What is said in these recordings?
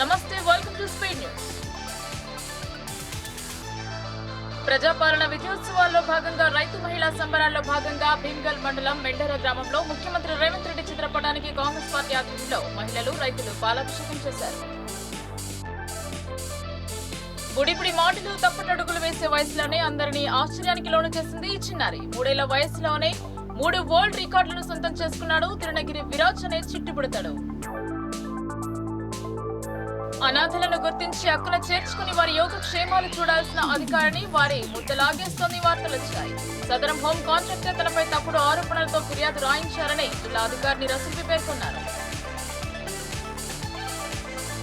నమస్తే, welcome to speed news. ప్రజాపాలన విజయోత్సవాల్లో భాగంగా రైతు మహిళా సంబరాల్లో భాగంగా భీమ్గల్ మండలం మెండర గ్రామంలో ముఖ్యమంత్రి రేవంత్ రెడ్డి చిత్రపటానికి కాంగ్రెస్ పార్టీ ఆధ్వర్యంలో మహిళలు, రైతులు పాలాభిషేకం చేశారు. బుడిబుడి మాటలు, తప్పుటడుగులు వేసే వయసులోనే అందరినీ ఆశ్చర్యానికి లోను చేసింది ఈ చిన్నారి. 3 ఏళ్ల వయసులోనే 3 వరల్డ్ రికార్డులను సొంతం చేసుకున్నాడు తిరునగిరి విరాజ్ అనే చిట్టుబుడతాడు. అనాథలను గుర్తించి హక్కున చేర్చుకుని వారి యోగక్షేమాలు చూడాల్సిన అధికారిని వారి ముద్దలాగేస్తోంది వార్తలొచ్చాయి. సదరం హోం కాంట్రాక్టర్ తనపై తప్పుడు ఆరోపణలతో ఫిర్యాదు రాయించారని జిల్లా అధికారిని రసూల్పి పేర్కొన్నారు.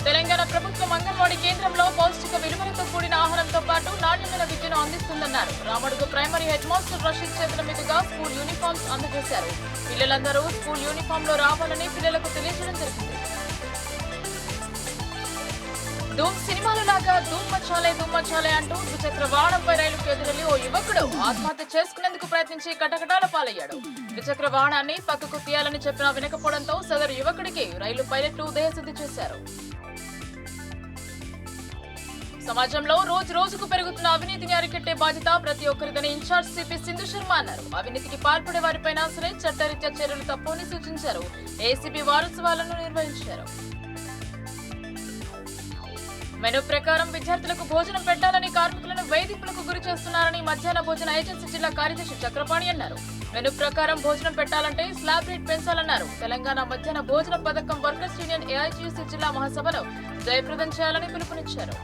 తెలంగాణ ప్రభుత్వం అంగన్వాడీ కేంద్రంలో పౌష్టిక విలువలతో కూడిన ఆహారంతో పాటు నాణ్యమైన విద్యను అందిస్తుందన్నారు. Ramadugu primary headmaster Rasheed చేతుల మీదుగా స్కూల్ యూనిఫామ్స్ అందజేశారు. పిల్లలందరూ స్కూల్ యూనిఫామ్ లో రావాలని పిల్లలకు తెలియజేయడం జరిగింది. ధూమ్ సినిమాలో లాగా ధూమ్ మచాలే అంటూ ద్విచక్ర వాహనంపై రైలుకు ఎదురెళ్లి ఓ యువకుడు ఆత్మహత్య చేసుకునేందుకు ప్రయత్నించి కటకటాల పాలయ్యాడు. ద్విచక్ర వాహనాన్ని పక్కకు తీయాలని చెప్పినా వినకపోవడంతో సదరు యువకుడికి రైలు పైలట్లు దేహశుద్ధి చేశారు. సమాజంలో రోజు రోజుకు పెరుగుతున్న అవినీతిని అరికట్టే బాధ్యత ప్రతి ఒక్కరిదని ఇన్ఛార్జ్ సిపి సింధు శర్మ అన్నారు. అవినీతికి పాల్పడే వారిపైన సరే చట్టరీత్యా చర్యలు తప్పని సూచించారు. ఏసీబీ వారోత్సవాలను నిర్వహించారు. మెనూ ప్రకారం విద్యార్థులకు భోజనం పెట్టాలని కార్మికులను వేధింపులకు గురి చేస్తున్నారని మధ్యాహ్న భోజన ఏజెన్సీ జిల్లా కార్యదర్శి చక్రపాణి అన్నారు. మెనూ ప్రకారం భోజనం పెట్టాలంటే స్లాబ్ రేట్ పెంచాలన్నారు. తెలంగాణ మధ్యాహ్న భోజన పథకం వర్కర్స్ యూనియన్ ఏఐటీయూసీ జిల్లా మహాసభలో జయప్రదం చేయాలని పిలుపునిచ్చారు.